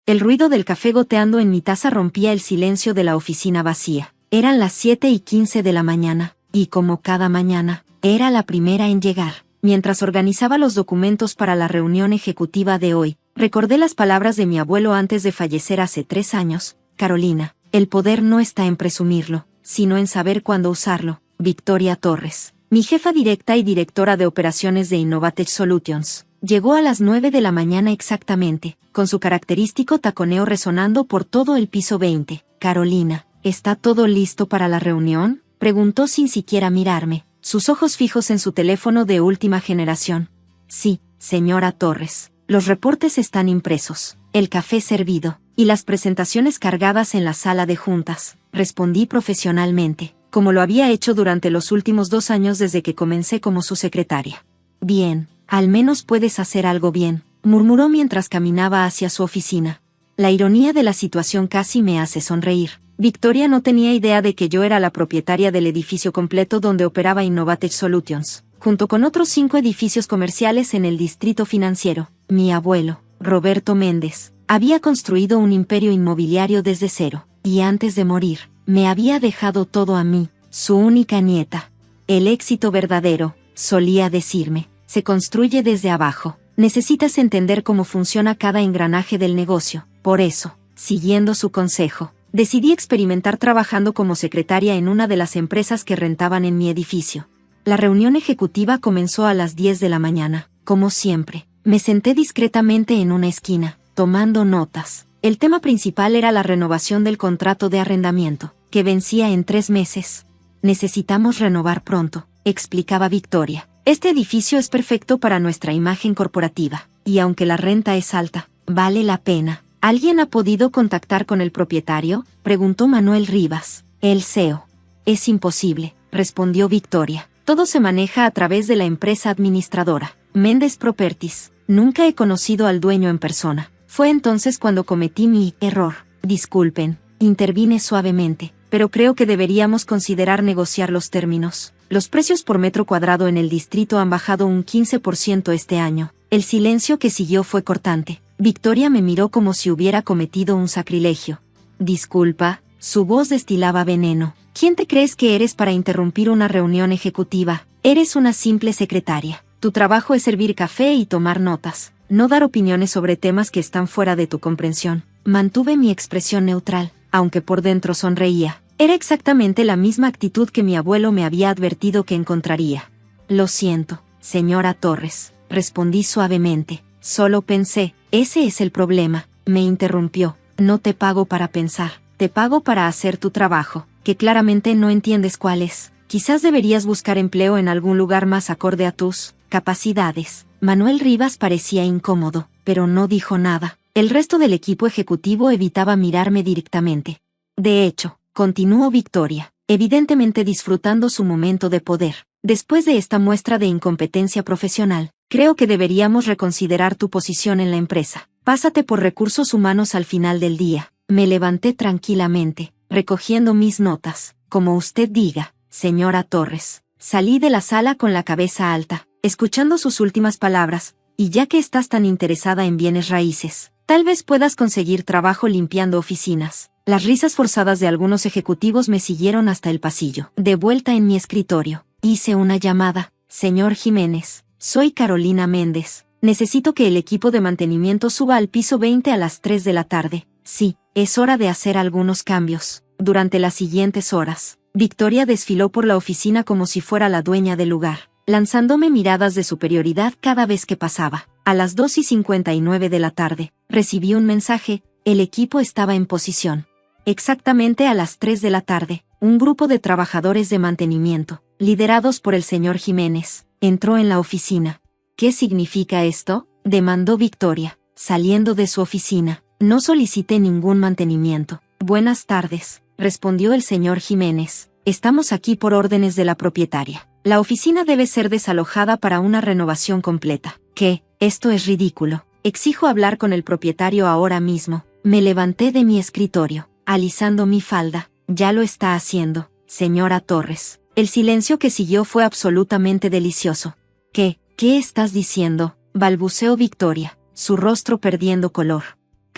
El ruido del café goteando en mi taza rompía el silencio de la oficina vacía. Eran las 7:15 de la mañana, y como cada mañana, era la primera en llegar. Mientras organizaba los documentos para la reunión ejecutiva de hoy, recordé las palabras de mi abuelo antes de fallecer hace 3 años. Carolina, el poder no está en presumirlo, sino en saber cuándo usarlo. Victoria Torres, mi jefa directa y directora de operaciones de Innovatech Solutions, llegó a las 9 de la mañana exactamente, con su característico taconeo resonando por todo el piso 20. Carolina, ¿está todo listo para la reunión?, preguntó sin siquiera mirarme, sus ojos fijos en su teléfono de última generación. Sí, señora Torres, los reportes están impresos, el café servido, y las presentaciones cargadas en la sala de juntas, respondí profesionalmente, como lo había hecho durante los últimos 2 años desde que comencé como su secretaria. Bien, al menos puedes hacer algo bien, murmuró mientras caminaba hacia su oficina. La ironía de la situación casi me hace sonreír. Victoria no tenía idea de que yo era la propietaria del edificio completo donde operaba Innovatech Solutions, junto con otros 5 edificios comerciales en el distrito financiero. Mi abuelo, Roberto Méndez, había construido un imperio inmobiliario desde cero, y antes de morir, me había dejado todo a mí, su única nieta. El éxito verdadero, solía decirme, se construye desde abajo. Necesitas entender cómo funciona cada engranaje del negocio. Por eso, siguiendo su consejo, decidí experimentar trabajando como secretaria en una de las empresas que rentaban en mi edificio. La reunión ejecutiva comenzó a las 10 de la mañana. Como siempre, me senté discretamente en una esquina, tomando notas. El tema principal era la renovación del contrato de arrendamiento, que vencía en 3 meses. Necesitamos renovar pronto, explicaba Victoria. Este edificio es perfecto para nuestra imagen corporativa, y aunque la renta es alta, vale la pena. ¿Alguien ha podido contactar con el propietario?, preguntó Manuel Rivas, el CEO. Es imposible, respondió Victoria. Todo se maneja a través de la empresa administradora, Méndez Properties. Nunca he conocido al dueño en persona. Fue entonces cuando cometí mi error. Disculpen, intervine suavemente, pero creo que deberíamos considerar negociar los términos. Los precios por metro cuadrado en el distrito han bajado un 15% este año. El silencio que siguió fue cortante. Victoria me miró como si hubiera cometido un sacrilegio. Disculpa, su voz destilaba veneno. ¿Quién te crees que eres para interrumpir una reunión ejecutiva? Eres una simple secretaria. Tu trabajo es servir café y tomar notas, no dar opiniones sobre temas que están fuera de tu comprensión. Mantuve mi expresión neutral, aunque por dentro sonreía. Era exactamente la misma actitud que mi abuelo me había advertido que encontraría. Lo siento, señora Torres, respondí suavemente. Solo pensé, ese es el problema, me interrumpió. No te pago para pensar, te pago para hacer tu trabajo, que claramente no entiendes cuál es. Quizás deberías buscar empleo en algún lugar más acorde a tus capacidades. Manuel Rivas parecía incómodo, pero no dijo nada. El resto del equipo ejecutivo evitaba mirarme directamente. De hecho, continuó Victoria, evidentemente disfrutando su momento de poder. Después de esta muestra de incompetencia profesional, creo que deberíamos reconsiderar tu posición en la empresa. Pásate por recursos humanos al final del día. Me levanté tranquilamente, recogiendo mis notas. Como usted diga, señora Torres. Salí de la sala con la cabeza alta, escuchando sus últimas palabras, y ya que estás tan interesada en bienes raíces, tal vez puedas conseguir trabajo limpiando oficinas. Las risas forzadas de algunos ejecutivos me siguieron hasta el pasillo. De vuelta en mi escritorio, hice una llamada. Señor Jiménez, soy Carolina Méndez. Necesito que el equipo de mantenimiento suba al piso 20 a las 3 de la tarde. Sí, es hora de hacer algunos cambios. Durante las siguientes horas, Victoria desfiló por la oficina como si fuera la dueña del lugar, lanzándome miradas de superioridad cada vez que pasaba. A las 2:59 de la tarde, recibí un mensaje. El equipo estaba en posición. Exactamente a las 3 de la tarde, un grupo de trabajadores de mantenimiento, liderados por el señor Jiménez, entró en la oficina. ¿Qué significa esto?, demandó Victoria, saliendo de su oficina. No solicité ningún mantenimiento. Buenas tardes, respondió el señor Jiménez. Estamos aquí por órdenes de la propietaria. La oficina debe ser desalojada para una renovación completa. ¿Qué? Esto es ridículo. Exijo hablar con el propietario ahora mismo. Me levanté de mi escritorio, alisando mi falda. Ya lo está haciendo, señora Torres. El silencio que siguió fue absolutamente delicioso. ¿Qué estás diciendo?, balbuceó Victoria, su rostro perdiendo color.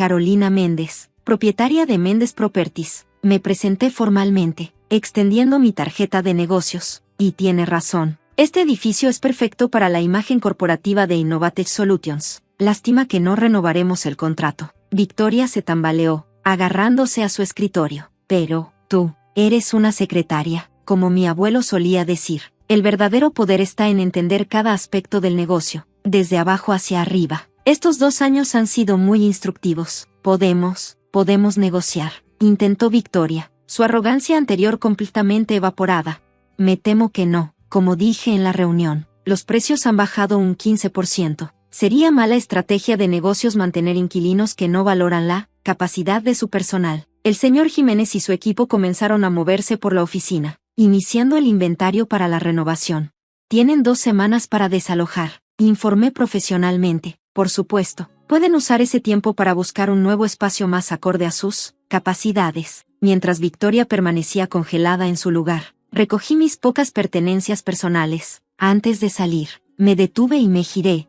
Carolina Méndez, propietaria de Méndez Properties. Me presenté formalmente, extendiendo mi tarjeta de negocios. Y tiene razón. Este edificio es perfecto para la imagen corporativa de Innovatech Solutions. Lástima que no renovaremos el contrato. Victoria se tambaleó, agarrándose a su escritorio. Pero, tú, eres una secretaria, como mi abuelo solía decir. El verdadero poder está en entender cada aspecto del negocio, desde abajo hacia arriba. Estos 2 años han sido muy instructivos. Podemos negociar, intentó Victoria, su arrogancia anterior completamente evaporada. Me temo que no, como dije en la reunión, los precios han bajado un 15%. Sería mala estrategia de negocios mantener inquilinos que no valoran la capacidad de su personal. El señor Jiménez y su equipo comenzaron a moverse por la oficina, iniciando el inventario para la renovación. Tienen 2 semanas para desalojar, informé profesionalmente. Por supuesto, pueden usar ese tiempo para buscar un nuevo espacio más acorde a sus capacidades. Mientras Victoria permanecía congelada en su lugar, recogí mis pocas pertenencias personales. Antes de salir, me detuve y me giré.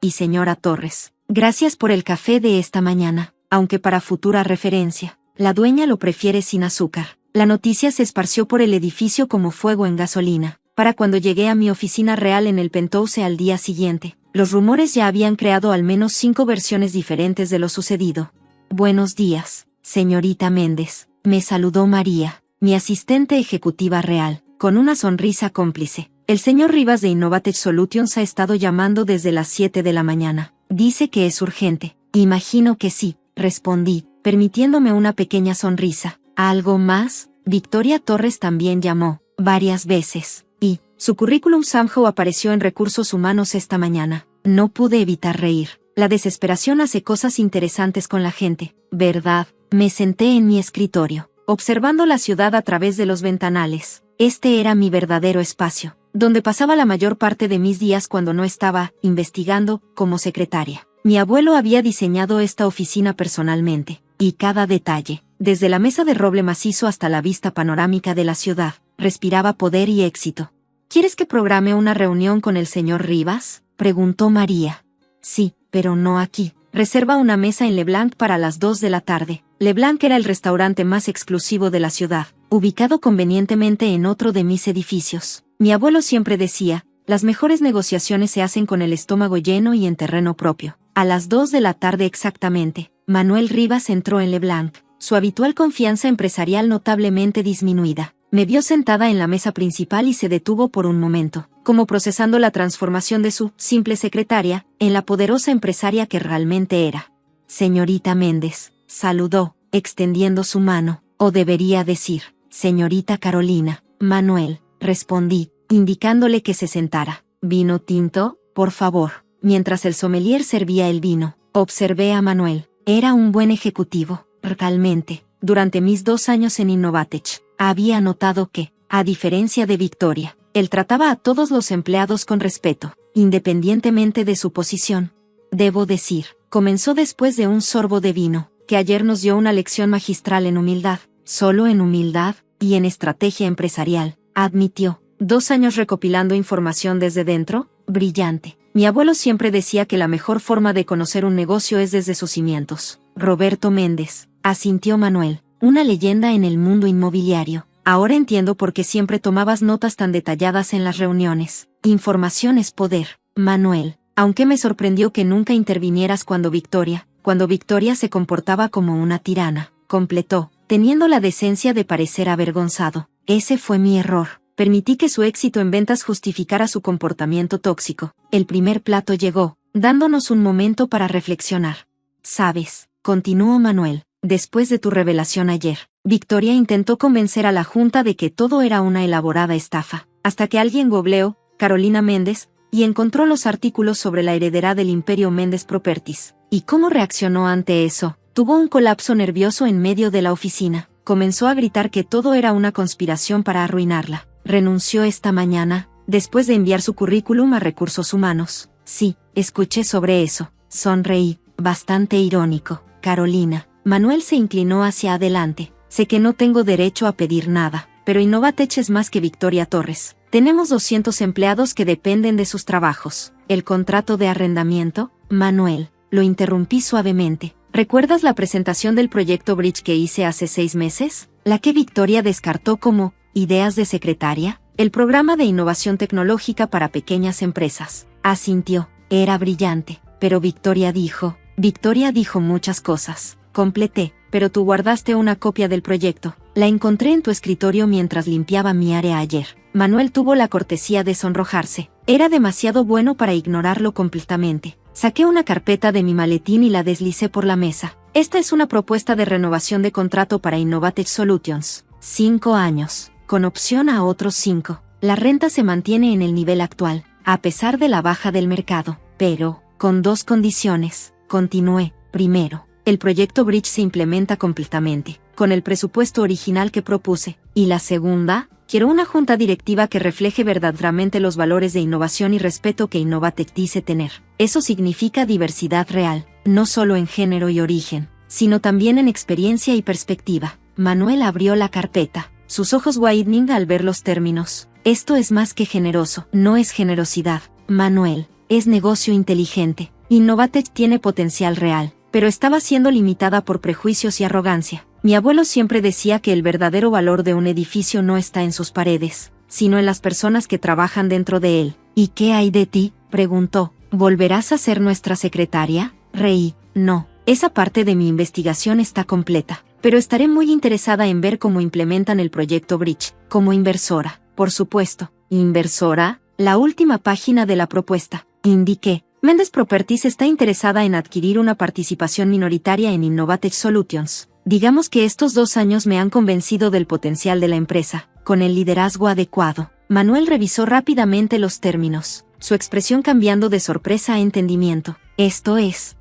Y señora Torres, gracias por el café de esta mañana, aunque para futura referencia, la dueña lo prefiere sin azúcar. La noticia se esparció por el edificio como fuego en gasolina. Para cuando llegué a mi oficina real en el penthouse al día siguiente, los rumores ya habían creado al menos 5 versiones diferentes de lo sucedido. Buenos días, señorita Méndez, me saludó María, mi asistente ejecutiva real, con una sonrisa cómplice. El señor Rivas de Innovatech Solutions ha estado llamando desde las 7 de la mañana. Dice que es urgente. Imagino que sí, respondí, permitiéndome una pequeña sonrisa. ¿Algo más? Victoria Torres también llamó, varias veces, y su currículum somehow apareció en Recursos Humanos esta mañana. No pude evitar reír. La desesperación hace cosas interesantes con la gente, ¿verdad? Me senté en mi escritorio, observando la ciudad a través de los ventanales. Este era mi verdadero espacio, donde pasaba la mayor parte de mis días cuando no estaba investigando como secretaria. Mi abuelo había diseñado esta oficina personalmente, y cada detalle, desde la mesa de roble macizo hasta la vista panorámica de la ciudad, respiraba poder y éxito. ¿Quieres que programe una reunión con el señor Rivas?, preguntó María. Sí, pero no aquí. Reserva una mesa en LeBlanc para las 2 de la tarde. LeBlanc era el restaurante más exclusivo de la ciudad, ubicado convenientemente en otro de mis edificios. Mi abuelo siempre decía, las mejores negociaciones se hacen con el estómago lleno y en terreno propio. A las 2 de la tarde exactamente, Manuel Rivas entró en LeBlanc, su habitual confianza empresarial notablemente disminuida. Me vio sentada en la mesa principal y se detuvo por un momento, como procesando la transformación de su simple secretaria en la poderosa empresaria que realmente era. Señorita Méndez, saludó, extendiendo su mano, o debería decir, señorita Carolina. Manuel, respondí, indicándole que se sentara. ¿Vino tinto, por favor? Mientras el sommelier servía el vino, observé a Manuel. Era un buen ejecutivo, realmente. Durante mis 2 años en Innovatech, había notado que, a diferencia de Victoria, él trataba a todos los empleados con respeto, independientemente de su posición. Debo decir, comenzó después de un sorbo de vino, que ayer nos dio una lección magistral en humildad, solo en humildad, y en estrategia empresarial, admitió. 2 años recopilando información desde dentro, brillante. Mi abuelo siempre decía que la mejor forma de conocer un negocio es desde sus cimientos. Roberto Méndez, asintió Manuel, una leyenda en el mundo inmobiliario. Ahora entiendo por qué siempre tomabas notas tan detalladas en las reuniones. Información es poder, Manuel, aunque me sorprendió que nunca intervinieras cuando Victoria se comportaba como una tirana, completó, teniendo la decencia de parecer avergonzado. Ese fue mi error. Permití que su éxito en ventas justificara su comportamiento tóxico. El primer plato llegó, dándonos un momento para reflexionar. ¿Sabes?, continuó Manuel, después de tu revelación ayer, Victoria intentó convencer a la junta de que todo era una elaborada estafa, hasta que alguien googleó Carolina Méndez y encontró los artículos sobre la heredera del imperio Méndez Properties. ¿Y cómo reaccionó ante eso? Tuvo un colapso nervioso en medio de la oficina. Comenzó a gritar que todo era una conspiración para arruinarla. Renunció esta mañana, después de enviar su currículum a Recursos Humanos. Sí, escuché sobre eso. Sonreí, bastante irónico. Carolina. Manuel se inclinó hacia adelante. Sé que no tengo derecho a pedir nada, pero Innovatech es más que Victoria Torres. Tenemos 200 empleados que dependen de sus trabajos. ¿El contrato de arrendamiento? Manuel, lo interrumpí suavemente. ¿Recuerdas la presentación del proyecto Bridge que hice hace 6 meses? La que Victoria descartó como ideas de secretaria, el programa de innovación tecnológica para pequeñas empresas. Asintió. Era brillante. Pero Victoria dijo muchas cosas. Completé. Pero tú guardaste una copia del proyecto. La encontré en tu escritorio mientras limpiaba mi área ayer. Manuel tuvo la cortesía de sonrojarse. Era demasiado bueno para ignorarlo completamente. Saqué una carpeta de mi maletín y la deslicé por la mesa. Esta es una propuesta de renovación de contrato para Innovatech Solutions. 5 años, con opción a otros 5. La renta se mantiene en el nivel actual, a pesar de la baja del mercado, pero, con 2 condiciones. Continué. Primero, el proyecto Bridge se implementa completamente, con el presupuesto original que propuse. Y la segunda, quiero una junta directiva que refleje verdaderamente los valores de innovación y respeto que Innovatech dice tener. Eso significa diversidad real, no solo en género y origen, sino también en experiencia y perspectiva. Manuel abrió la carpeta, sus ojos widening al ver los términos. Esto es más que generoso, no es generosidad, Manuel, es negocio inteligente. Innovatech tiene potencial real, pero estaba siendo limitada por prejuicios y arrogancia. Mi abuelo siempre decía que el verdadero valor de un edificio no está en sus paredes, sino en las personas que trabajan dentro de él. ¿Y qué hay de ti?, preguntó. ¿Volverás a ser nuestra secretaria? Reí. No, esa parte de mi investigación está completa, pero estaré muy interesada en ver cómo implementan el proyecto Bridge. Como inversora, por supuesto. ¿Inversora? La última página de la propuesta. Indiqué. Mendes Properties está interesada en adquirir una participación minoritaria en Innovatech Solutions. Digamos que estos 2 años me han convencido del potencial de la empresa, con el liderazgo adecuado. Manuel revisó rápidamente los términos, su expresión cambiando de sorpresa a entendimiento. Esto es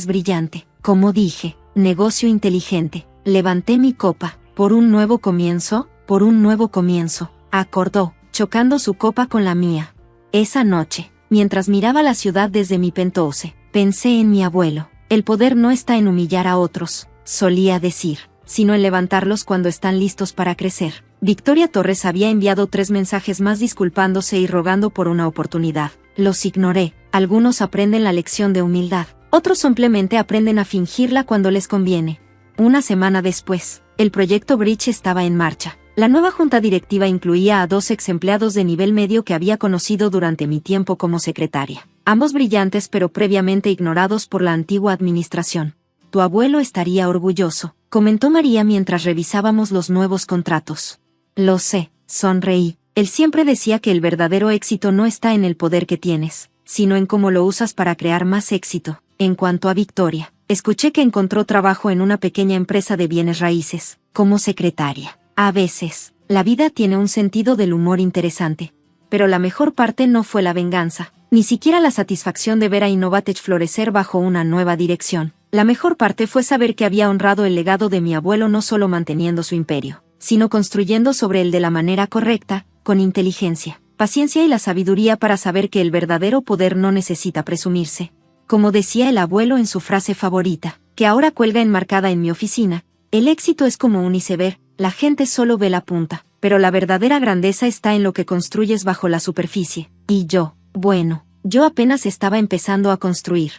brillante. Como dije, negocio inteligente. Levanté mi copa. ¿Por un nuevo comienzo? Por un nuevo comienzo, acordó, chocando su copa con la mía. Esa noche, mientras miraba la ciudad desde mi penthouse, pensé en mi abuelo. El poder no está en humillar a otros, solía decir, sino en levantarlos cuando están listos para crecer. Victoria Torres había enviado 3 mensajes más disculpándose y rogando por una oportunidad. Los ignoré. Algunos aprenden la lección de humildad, otros simplemente aprenden a fingirla cuando les conviene. Una semana después, el proyecto Bridge estaba en marcha. La nueva junta directiva incluía a 2 ex empleados de nivel medio que había conocido durante mi tiempo como secretaria. Ambos brillantes pero previamente ignorados por la antigua administración. Tu abuelo estaría orgulloso, comentó María mientras revisábamos los nuevos contratos. Lo sé, sonreí. Él siempre decía que el verdadero éxito no está en el poder que tienes, sino en cómo lo usas para crear más éxito. En cuanto a Victoria, escuché que encontró trabajo en una pequeña empresa de bienes raíces, como secretaria. A veces, la vida tiene un sentido del humor interesante. Pero la mejor parte no fue la venganza, ni siquiera la satisfacción de ver a Innovatech florecer bajo una nueva dirección. La mejor parte fue saber que había honrado el legado de mi abuelo no solo manteniendo su imperio, sino construyendo sobre él de la manera correcta, con inteligencia, paciencia y la sabiduría para saber que el verdadero poder no necesita presumirse. Como decía el abuelo en su frase favorita, que ahora cuelga enmarcada en mi oficina, el éxito es como un iceberg. La gente solo ve la punta, pero la verdadera grandeza está en lo que construyes bajo la superficie. Y yo apenas estaba empezando a construir.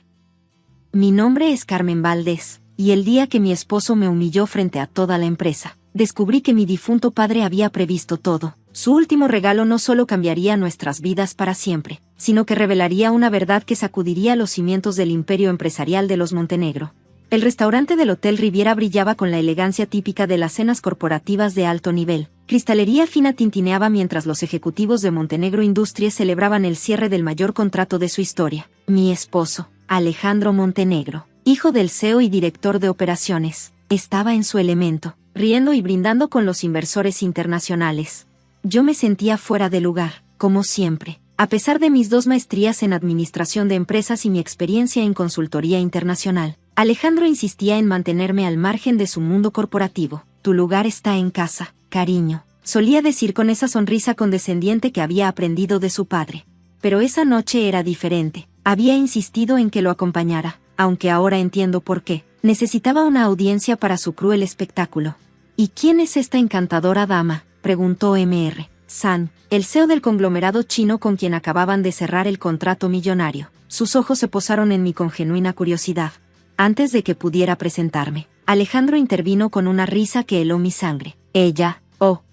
Mi nombre es Carmen Valdés, y el día que mi esposo me humilló frente a toda la empresa, descubrí que mi difunto padre había previsto todo. Su último regalo no solo cambiaría nuestras vidas para siempre, sino que revelaría una verdad que sacudiría los cimientos del imperio empresarial de los Montenegro. El restaurante del Hotel Riviera brillaba con la elegancia típica de las cenas corporativas de alto nivel. Cristalería fina tintineaba mientras los ejecutivos de Montenegro Industries celebraban el cierre del mayor contrato de su historia. Mi esposo, Alejandro Montenegro, hijo del CEO y director de operaciones, estaba en su elemento, riendo y brindando con los inversores internacionales. Yo me sentía fuera de lugar, como siempre, a pesar de mis 2 maestrías en administración de empresas y mi experiencia en consultoría internacional. Alejandro insistía en mantenerme al margen de su mundo corporativo. Tu lugar está en casa, cariño, solía decir con esa sonrisa condescendiente que había aprendido de su padre. Pero esa noche era diferente. Había insistido en que lo acompañara, aunque ahora entiendo por qué. Necesitaba una audiencia para su cruel espectáculo. ¿Y quién es esta encantadora dama?, preguntó Mr. San, el CEO del conglomerado chino con quien acababan de cerrar el contrato millonario. Sus ojos se posaron en mí con genuina curiosidad. Antes de que pudiera presentarme, Alejandro intervino con una risa que heló mi sangre. Ella,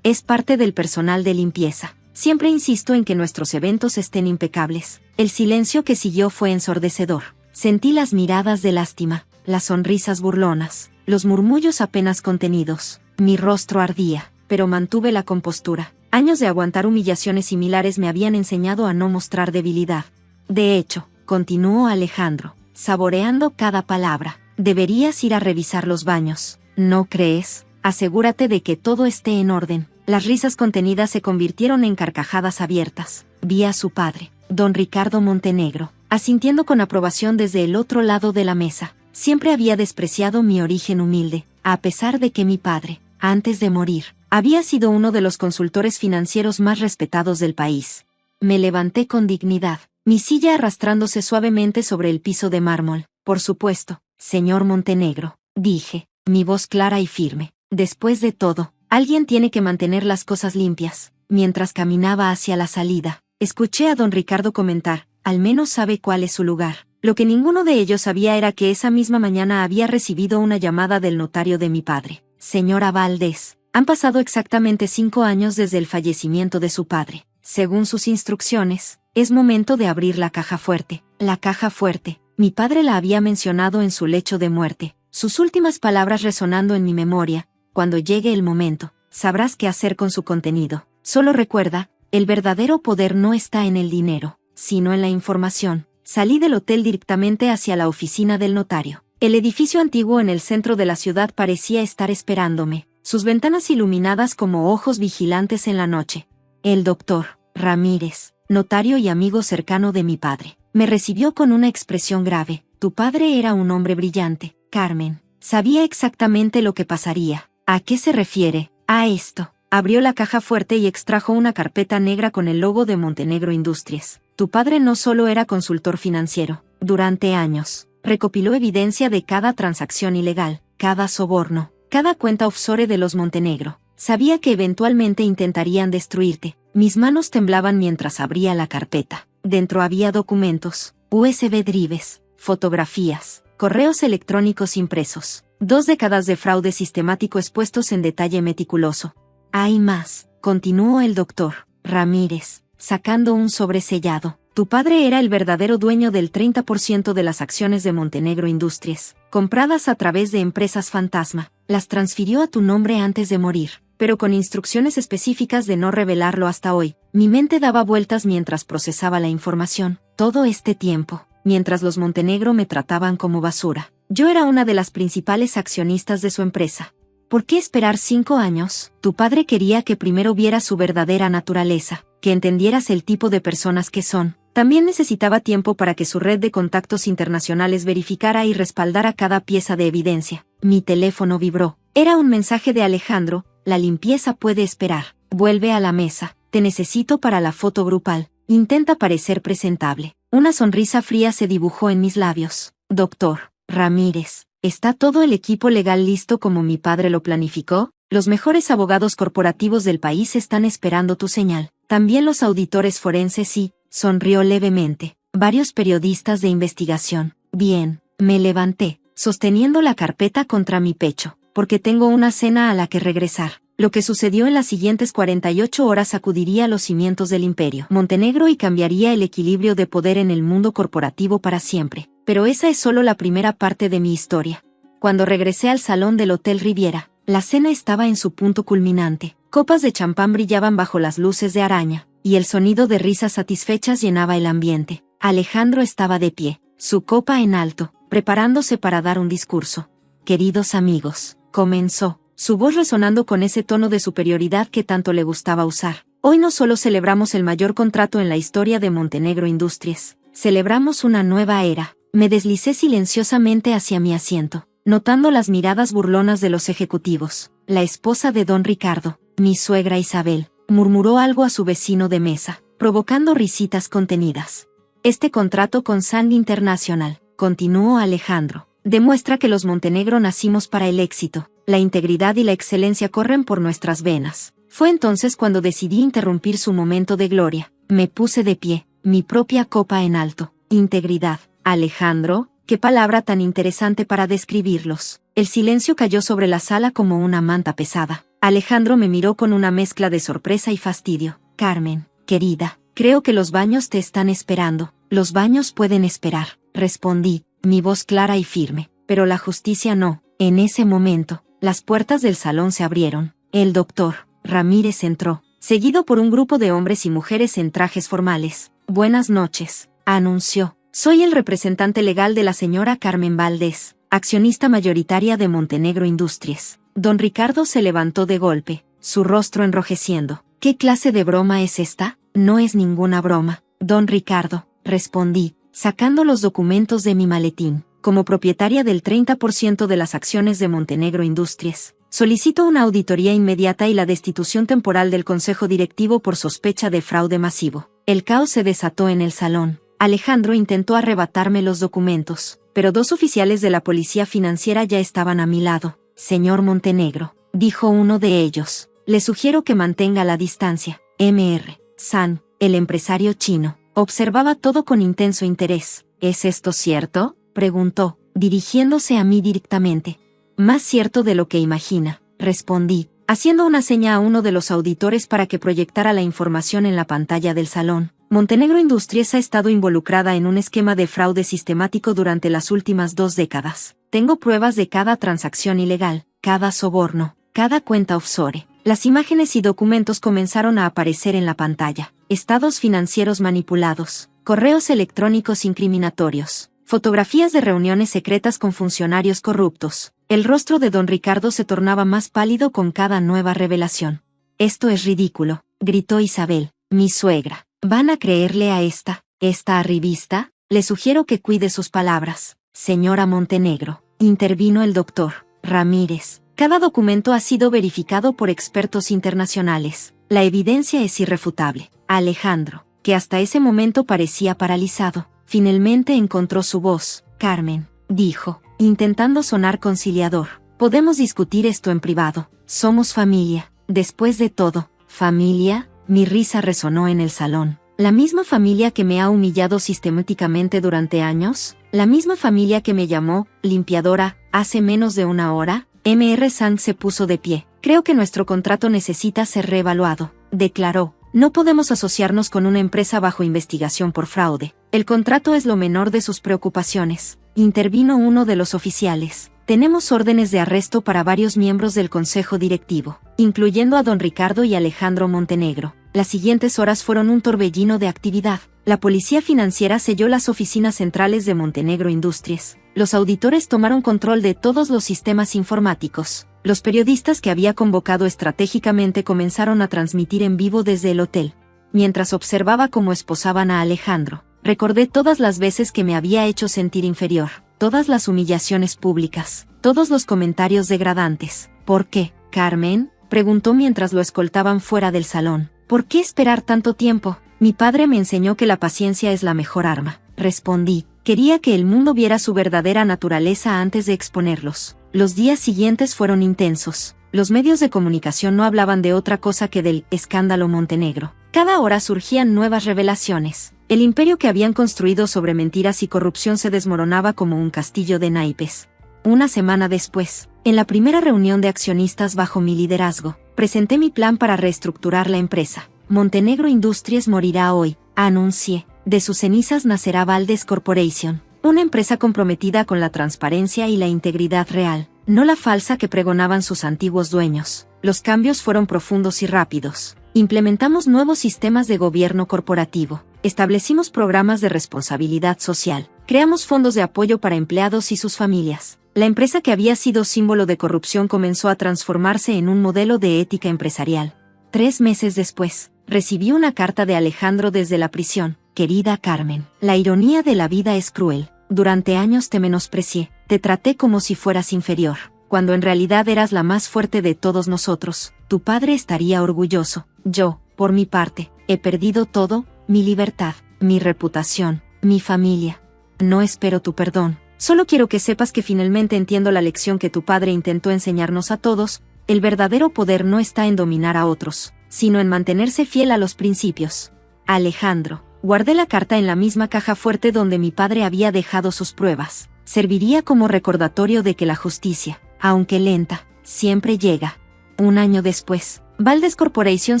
es parte del personal de limpieza. Siempre insisto en que nuestros eventos estén impecables. El silencio que siguió fue ensordecedor. Sentí las miradas de lástima, las sonrisas burlonas, los murmullos apenas contenidos. Mi rostro ardía, pero mantuve la compostura. Años de aguantar humillaciones similares me habían enseñado a no mostrar debilidad. De hecho, continuó Alejandro, saboreando cada palabra, deberías ir a revisar los baños, ¿no crees? Asegúrate de que todo esté en orden. Las risas contenidas se convirtieron en carcajadas abiertas. Vi a su padre, don Ricardo Montenegro, asintiendo con aprobación desde el otro lado de la mesa. Siempre había despreciado mi origen humilde, a pesar de que mi padre, antes de morir, había sido uno de los consultores financieros más respetados del país. Me levanté con dignidad, mi silla arrastrándose suavemente sobre el piso de mármol. Por supuesto, señor Montenegro, dije, mi voz clara y firme. Después de todo, alguien tiene que mantener las cosas limpias. Mientras caminaba hacia la salida, escuché a don Ricardo comentar, al menos sabe cuál es su lugar. Lo que ninguno de ellos sabía era que esa misma mañana había recibido una llamada del notario de mi padre. Señora Valdés, han pasado exactamente 5 años desde el fallecimiento de su padre. Según sus instrucciones, es momento de abrir la caja fuerte. La caja fuerte, mi padre la había mencionado en su lecho de muerte, sus últimas palabras resonando en mi memoria. Cuando llegue el momento, sabrás qué hacer con su contenido. Solo recuerda, el verdadero poder no está en el dinero, sino en la información. Salí del hotel directamente hacia la oficina del notario. El edificio antiguo en el centro de la ciudad parecía estar esperándome, sus ventanas iluminadas como ojos vigilantes en la noche. El doctor Ramírez, notario y amigo cercano de mi padre, me recibió con una expresión grave. Tu padre era un hombre brillante, Carmen. Sabía exactamente lo que pasaría. ¿A qué se refiere? A esto. Abrió la caja fuerte y extrajo una carpeta negra con el logo de Montenegro Industries. Tu padre no solo era consultor financiero. Durante años, recopiló evidencia de cada transacción ilegal, cada soborno, cada cuenta offshore de los Montenegro. Sabía que eventualmente intentarían destruirte. Mis manos temblaban mientras abría la carpeta. Dentro había documentos, USB drives, fotografías, correos electrónicos impresos. 2 décadas de fraude sistemático expuestos en detalle meticuloso. Hay más, continuó el doctor Ramírez, sacando un sobresellado. Tu padre era el verdadero dueño del 30% de las acciones de Montenegro Industries, compradas a través de empresas fantasma. Las transfirió a tu nombre antes de morir, pero con instrucciones específicas de no revelarlo hasta hoy. Mi mente daba vueltas mientras procesaba la información. Todo este tiempo, mientras los Montenegro me trataban como basura, yo era una de las principales accionistas de su empresa. ¿Por qué esperar 5 años? Tu padre quería que primero vieras su verdadera naturaleza, que entendieras el tipo de personas que son. También necesitaba tiempo para que su red de contactos internacionales verificara y respaldara cada pieza de evidencia. Mi teléfono vibró. Era un mensaje de Alejandro. La limpieza puede esperar. Vuelve a la mesa. Te necesito para la foto grupal. Intenta parecer presentable. Una sonrisa fría se dibujó en mis labios. Doctor Ramírez, ¿está todo el equipo legal listo como mi padre lo planificó? Los mejores abogados corporativos del país están esperando tu señal. También los auditores forenses y, sonrió levemente, varios periodistas de investigación. Bien, me levanté, sosteniendo la carpeta contra mi pecho, porque tengo una cena a la que regresar. Lo que sucedió en las siguientes 48 horas sacudiría los cimientos del imperio Montenegro y cambiaría el equilibrio de poder en el mundo corporativo para siempre. Pero esa es solo la primera parte de mi historia. Cuando regresé al salón del Hotel Riviera, la cena estaba en su punto culminante. Copas de champán brillaban bajo las luces de araña, y el sonido de risas satisfechas llenaba el ambiente. Alejandro estaba de pie, su copa en alto, preparándose para dar un discurso. Queridos amigos, comenzó, su voz resonando con ese tono de superioridad que tanto le gustaba usar. Hoy no solo celebramos el mayor contrato en la historia de Montenegro Industries, celebramos una nueva era. Me deslicé silenciosamente hacia mi asiento, notando las miradas burlonas de los ejecutivos. La esposa de don Ricardo, mi suegra Isabel, murmuró algo a su vecino de mesa, provocando risitas contenidas. Este contrato con Sang International, continuó Alejandro, demuestra que los Montenegro nacimos para el éxito. La integridad y la excelencia corren por nuestras venas. Fue entonces cuando decidí interrumpir su momento de gloria. Me puse de pie, mi propia copa en alto. Integridad. Alejandro, Qué palabra tan interesante para describirlos. El silencio cayó sobre la sala como una manta pesada. Alejandro me miró con una mezcla de sorpresa y fastidio. Carmen, querida, creo que los baños te están esperando. Los baños pueden esperar, respondí, mi voz clara y firme. Pero la justicia no. En ese momento, las puertas del salón se abrieron. El doctor Ramírez entró, seguido por un grupo de hombres y mujeres en trajes formales. Buenas noches, anunció. Soy el representante legal de la señora Carmen Valdés, accionista mayoritaria de Montenegro Industries. Don Ricardo se levantó de golpe, su rostro enrojeciendo. ¿Qué clase de broma es esta? No es ninguna broma, don Ricardo, respondí, sacando los documentos de mi maletín. Como propietaria del 30% de las acciones de Montenegro Industries, solicito una auditoría inmediata y la destitución temporal del consejo directivo por sospecha de fraude masivo. El caos se desató en el salón. Alejandro intentó arrebatarme los documentos, pero dos oficiales de la policía financiera ya estaban a mi lado. Señor Montenegro, dijo uno de ellos, le sugiero que mantenga la distancia. Mr. San, el empresario chino, observaba todo con intenso interés. ¿Es esto cierto?, preguntó, dirigiéndose a mí directamente. Más cierto de lo que imagina, respondí, haciendo una seña a uno de los auditores para que proyectara la información en la pantalla del salón. Montenegro Industries ha estado involucrada en un esquema de fraude sistemático durante las últimas 2 décadas. Tengo pruebas de cada transacción ilegal, cada soborno, cada cuenta offshore. Las imágenes y documentos comenzaron a aparecer en la pantalla. Estados financieros manipulados, correos electrónicos incriminatorios, fotografías de reuniones secretas con funcionarios corruptos. El rostro de don Ricardo se tornaba más pálido con cada nueva revelación. Esto es ridículo, gritó Isabel, mi suegra. ¿Van a creerle a esta revista? Le sugiero que cuide sus palabras, señora Montenegro, intervino el doctor Ramírez. Cada documento ha sido verificado por expertos internacionales. La evidencia es irrefutable. Alejandro, que hasta ese momento parecía paralizado, finalmente encontró su voz. Carmen, dijo, intentando sonar conciliador. Podemos discutir esto en privado. Somos familia. Después de todo, ¿familia? Mi risa resonó en el salón. ¿La misma familia que me ha humillado sistemáticamente durante años? ¿La misma familia que me llamó limpiadora hace menos de una hora? Mr. Sang se puso de pie. Creo que nuestro contrato necesita ser reevaluado, declaró. No podemos asociarnos con una empresa bajo investigación por fraude. El contrato es lo menor de sus preocupaciones, intervino uno de los oficiales. Tenemos órdenes de arresto para varios miembros del consejo directivo, incluyendo a don Ricardo y Alejandro Montenegro. Las siguientes horas fueron un torbellino de actividad. La policía financiera selló las oficinas centrales de Montenegro Industries. Los auditores tomaron control de todos los sistemas informáticos. Los periodistas que había convocado estratégicamente comenzaron a transmitir en vivo desde el hotel. Mientras observaba cómo esposaban a Alejandro, recordé todas las veces que me había hecho sentir inferior, todas las humillaciones públicas, todos los comentarios degradantes. ¿Por qué, Carmen?, preguntó mientras lo escoltaban fuera del salón. ¿Por qué esperar tanto tiempo? Mi padre me enseñó que la paciencia es la mejor arma, respondí. Quería que el mundo viera su verdadera naturaleza antes de exponerlos. Los días siguientes fueron intensos. Los medios de comunicación no hablaban de otra cosa que del escándalo Montenegro. Cada hora surgían nuevas revelaciones. El imperio que habían construido sobre mentiras y corrupción se desmoronaba como un castillo de naipes. Una semana después, en la primera reunión de accionistas bajo mi liderazgo, presenté mi plan para reestructurar la empresa. Montenegro Industries morirá hoy, anuncié. De sus cenizas nacerá Valdés Corporation, una empresa comprometida con la transparencia y la integridad real, no la falsa que pregonaban sus antiguos dueños. Los cambios fueron profundos y rápidos. Implementamos nuevos sistemas de gobierno corporativo, establecimos programas de responsabilidad social, creamos fondos de apoyo para empleados y sus familias. La empresa que había sido símbolo de corrupción comenzó a transformarse en un modelo de ética empresarial. 3 meses después, recibí una carta de Alejandro desde la prisión. Querida Carmen, la ironía de la vida es cruel. Durante años te menosprecié, te traté como si fueras inferior, cuando en realidad eras la más fuerte de todos nosotros. Tu padre estaría orgulloso. Yo, por mi parte, he perdido todo, mi libertad, mi reputación, mi familia. No espero tu perdón. Solo quiero que sepas que finalmente entiendo la lección que tu padre intentó enseñarnos a todos. El verdadero poder no está en dominar a otros, sino en mantenerse fiel a los principios. Alejandro. Guardé la carta en la misma caja fuerte donde mi padre había dejado sus pruebas. serviría como recordatorio de que la justicia, aunque lenta, siempre llega. Un año después, Valdez Corporation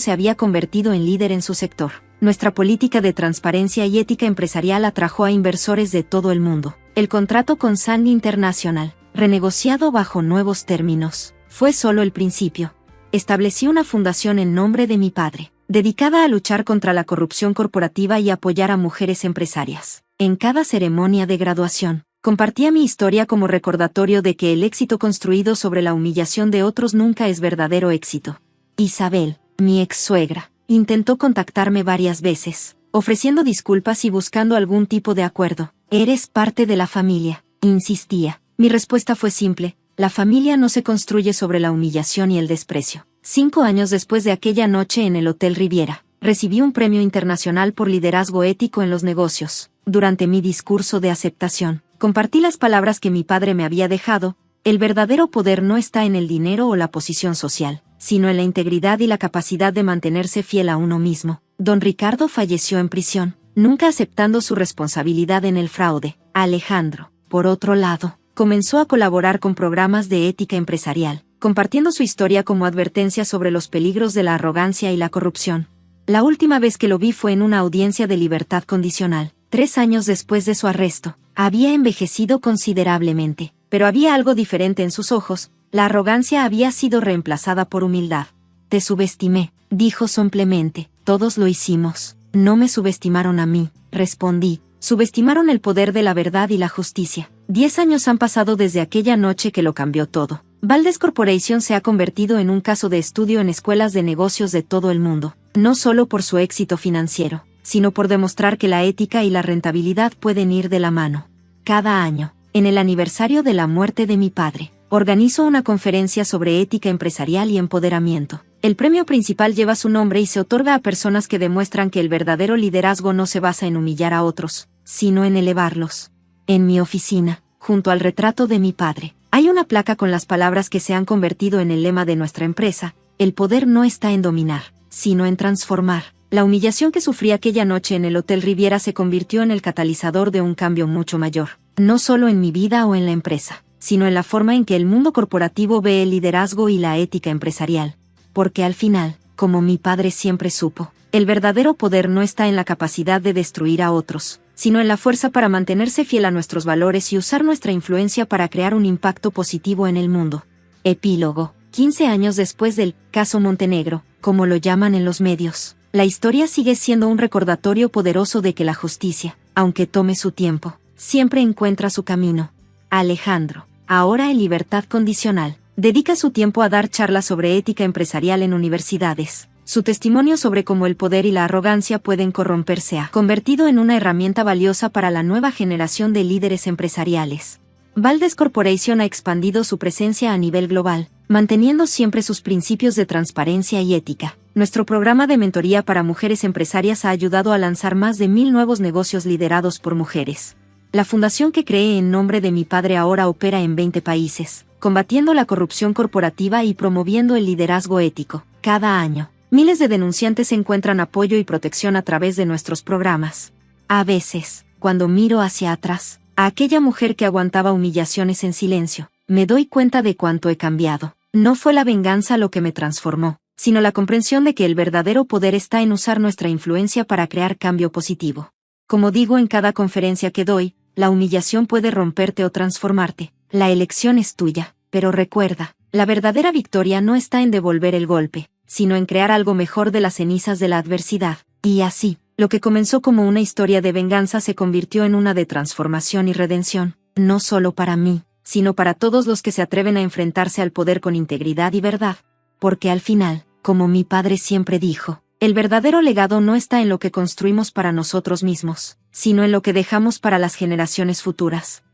se había convertido en líder en su sector. Nuestra política de transparencia y ética empresarial atrajo a inversores de todo el mundo. El contrato con Sang International, renegociado bajo nuevos términos, fue solo el principio. Establecí una fundación en nombre de mi padre, dedicada a luchar contra la corrupción corporativa y apoyar a mujeres empresarias. En cada ceremonia de graduación, compartía mi historia como recordatorio de que el éxito construido sobre la humillación de otros nunca es verdadero éxito. Isabel, mi ex-suegra, intentó contactarme varias veces, ofreciendo disculpas y buscando algún tipo de acuerdo. «Eres parte de la familia», insistía. Mi respuesta fue simple: la familia no se construye sobre la humillación y el desprecio. 5 años después de aquella noche en el Hotel Riviera, recibí un premio internacional por liderazgo ético en los negocios. Durante mi discurso de aceptación, compartí las palabras que mi padre me había dejado: el verdadero poder no está en el dinero o la posición social, sino en la integridad y la capacidad de mantenerse fiel a uno mismo. Don Ricardo falleció en prisión, nunca aceptando su responsabilidad en el fraude. Alejandro, por otro lado, comenzó a colaborar con programas de ética empresarial, compartiendo su historia como advertencia sobre los peligros de la arrogancia y la corrupción. La última vez que lo vi fue en una audiencia de libertad condicional. 3 años después de su arresto, había envejecido considerablemente, pero había algo diferente en sus ojos. La arrogancia había sido reemplazada por humildad. «Te subestimé», dijo sombremente. «Todos lo hicimos». «No me subestimaron a mí», respondí. «Subestimaron el poder de la verdad y la justicia». 10 años han pasado desde aquella noche que lo cambió todo. Valdez Corporation se ha convertido en un caso de estudio en escuelas de negocios de todo el mundo, no solo por su éxito financiero, sino por demostrar que la ética y la rentabilidad pueden ir de la mano. Cada año, en el aniversario de la muerte de mi padre, organizo una conferencia sobre ética empresarial y empoderamiento. El premio principal lleva su nombre y se otorga a personas que demuestran que el verdadero liderazgo no se basa en humillar a otros, sino en elevarlos. En mi oficina, junto al retrato de mi padre, hay una placa con las palabras que se han convertido en el lema de nuestra empresa: el poder no está en dominar, sino en transformar. La humillación que sufrí aquella noche en el Hotel Riviera se convirtió en el catalizador de un cambio mucho mayor, no solo en mi vida o en la empresa, sino en la forma en que el mundo corporativo ve el liderazgo y la ética empresarial. Porque al final, como mi padre siempre supo, el verdadero poder no está en la capacidad de destruir a otros, sino en la fuerza para mantenerse fiel a nuestros valores y usar nuestra influencia para crear un impacto positivo en el mundo. Epílogo. 15 años después del caso Montenegro, como lo llaman en los medios, la historia sigue siendo un recordatorio poderoso de que la justicia, aunque tome su tiempo, siempre encuentra su camino. Alejandro, ahora en libertad condicional, dedica su tiempo a dar charlas sobre ética empresarial en universidades. Su testimonio sobre cómo el poder y la arrogancia pueden corromperse se ha convertido en una herramienta valiosa para la nueva generación de líderes empresariales. Valdez Corporation ha expandido su presencia a nivel global, manteniendo siempre sus principios de transparencia y ética. Nuestro programa de mentoría para mujeres empresarias ha ayudado a lanzar más de 1000 nuevos negocios liderados por mujeres. La fundación que creé en nombre de mi padre ahora opera en 20 países, combatiendo la corrupción corporativa y promoviendo el liderazgo ético. Cada año, miles de denunciantes encuentran apoyo y protección a través de nuestros programas. A veces, cuando miro hacia atrás, a aquella mujer que aguantaba humillaciones en silencio, me doy cuenta de cuánto he cambiado. No fue la venganza lo que me transformó, sino la comprensión de que el verdadero poder está en usar nuestra influencia para crear cambio positivo. Como digo en cada conferencia que doy, la humillación puede romperte o transformarte. La elección es tuya, pero recuerda, la verdadera victoria no está en devolver el golpe, sino en crear algo mejor de las cenizas de la adversidad. Y así, lo que comenzó como una historia de venganza se convirtió en una de transformación y redención, no solo para mí, sino para todos los que se atreven a enfrentarse al poder con integridad y verdad. Porque al final, como mi padre siempre dijo, el verdadero legado no está en lo que construimos para nosotros mismos, sino en lo que dejamos para las generaciones futuras.